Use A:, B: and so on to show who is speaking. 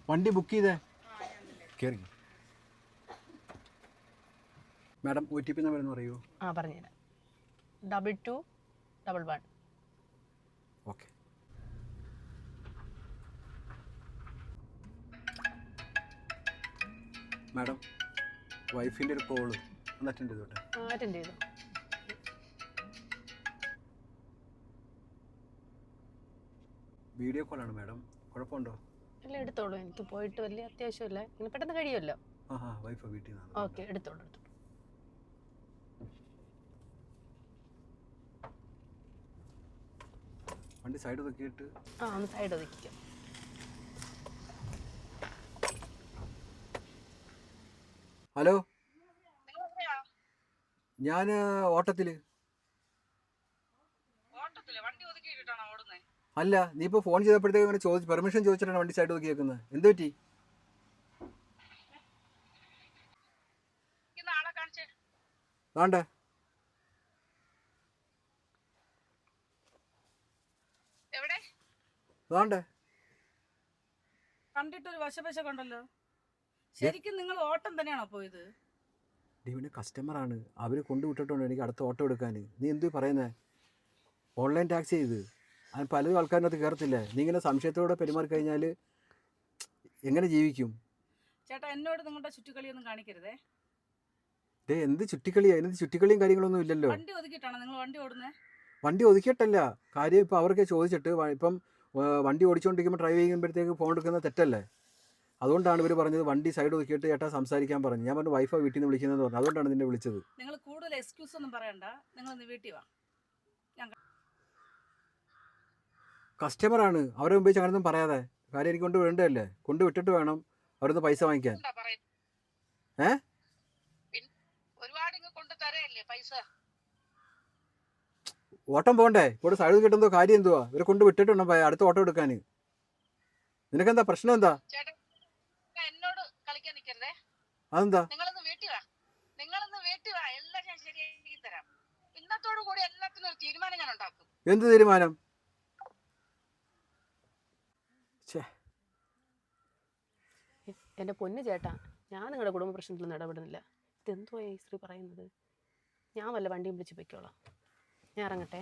A: വണ്ടി ബുക്ക് ചെയ്തേ കയറി. മാഡം OTP നമ്പർ എന്ന് പറയൂ.
B: പറഞ്ഞുതരാം. 2211.
A: ഓക്കെ. മാഡം വൈഫിൻ്റെ ഒരു കോള് ഒന്ന് അറ്റൻഡ് ചെയ്തോട്ടെ.
B: അറ്റൻഡ് ചെയ്തു.
A: വീഡിയോ കോളാണ് മാഡം, കുഴപ്പമുണ്ടോ?
B: ഇല്ല, എടുത്തോളൂ. എനിക്ക് പോയിട്ട് വലിയ അത്യാവശ്യമില്ല, ഇങ്ങനെ പെട്ടെന്ന് കഴിയുമല്ലോ.
A: വൈഫ് വീട്ടിൽ നിന്നാണ്.
B: ഓക്കെ, എടുത്തോളൂ.
A: വണ്ടി സൈഡ് ഒതുക്കിയിട്ട്.
B: ഒന്ന് സൈഡ് ഒതുക്കിക്കാം.
A: ഹലോ, ഞാൻ ഓട്ടത്തില്. അല്ല, നീ ഇപ്പോൾ ഫോൺ ചെയ്തപ്പോഴത്തേക്ക് അങ്ങനെ പെർമിഷൻ ചോദിച്ചിട്ടാണ് വണ്ടി സൈഡ് ഒതുക്കി വെക്കുന്നത്. എന്ത് പറ്റി? വേണ്ടേ വേണ്ടേ
C: കണ്ടിട്ടൊരു വശപശ കണ്ടല്ലോ. ശരിക്കും നിങ്ങൾ ഓട്ടം തന്നെയാണോ പോയത്?
A: പിന്നെ കസ്റ്റമറാണ്, അവർ കൊണ്ടുവിട്ടിട്ടുണ്ട് എനിക്ക് അടുത്ത ഓട്ടോ എടുക്കാൻ. നീ എന്തു പറയുന്നേ? ഓൺലൈൻ ടാക്സി ചെയ്ത് അത് പലരും ആൾക്കാരിനകത്ത് കയറത്തില്ലേ? നീ ഇങ്ങനെ സംശയത്തോടെ പെരുമാറി കഴിഞ്ഞാൽ എങ്ങനെ ജീവിക്കും?
C: ചേട്ടാ, എന്നോട് നിങ്ങളുടെ ചുറ്റിക്കളിയൊന്നും കാണിക്കരുതേ.
A: എന്ത് ചുറ്റിക്കളിയാ? എന്ത് ചുറ്റിക്കളിയും കാര്യങ്ങളൊന്നും ഇല്ലല്ലോ.
C: വണ്ടി ഒതുക്കിയിട്ടാണോ നിങ്ങൾ വണ്ടി ഓടുന്നത്?
A: വണ്ടി ഒതുക്കിയിട്ടല്ല കാര്യം. ഇപ്പോൾ അവർക്ക് ചോദിച്ചിട്ട് ഇപ്പം വണ്ടി ഓടിച്ചുകൊണ്ടിരിക്കുമ്പോൾ ഡ്രൈവ് ചെയ്യുമ്പോഴത്തേക്ക് ഫോൺ എടുക്കുന്നത് തെറ്റല്ലേ? അതുകൊണ്ടാണ് ഇവർ പറഞ്ഞത് വണ്ടി സൈഡ് ഒതുക്കിയിട്ട് ചേട്ടാ സംസാരിക്കാൻ പറഞ്ഞു. ഞാൻ പറഞ്ഞു വൈഫാ വീട്ടിൽ നിന്ന് വിളിക്കുന്നതെന്ന് പറഞ്ഞു. അതുകൊണ്ടാണ് നിന്നെ വിളിച്ചത്.
C: നിങ്ങൾ കൂടുതൽ എക്സ്ക്യൂസ് ഒന്നും പറയണ്ട, നിങ്ങൾ വീട്ടിൽ വാ.
A: കസ്റ്റമറാണ്, അവരെ മുമ്പ് അങ്ങനൊന്നും പറയാതെ. കാര്യം എനിക്ക് കൊണ്ട് വേണ്ടതല്ലേ, കൊണ്ട് വിട്ടിട്ട് വേണം അവരൊന്ന് പൈസ വാങ്ങിക്കാൻ. ഓട്ടം പോകണ്ടേ? ഇവിടെ സൈഡ് കിട്ടുന്നതോ കാര്യം എന്തുവാ? ഇവരെ കൊണ്ട് വിട്ടിട്ടുണ്ടോ അടുത്ത ഓട്ടോ എടുക്കാൻ? നിനക്കെന്താ പ്രശ്നം? എന്താ അതെന്താ? എന്ത് തീരുമാനം?
B: എൻ്റെ പൊന്ന് ചേട്ടാ, ഞാൻ നിങ്ങളുടെ കുടുംബ പ്രശ്നത്തിലൊന്നും ഇടപെടുന്നില്ല. ഇതെന്തോ ഈ സ്ത്രീ പറയുന്നത്? ഞാൻ വല്ല വണ്ടിയും വിളിച്ച് പൊയ്ക്കോളാം. ഞാൻ ഇറങ്ങട്ടെ.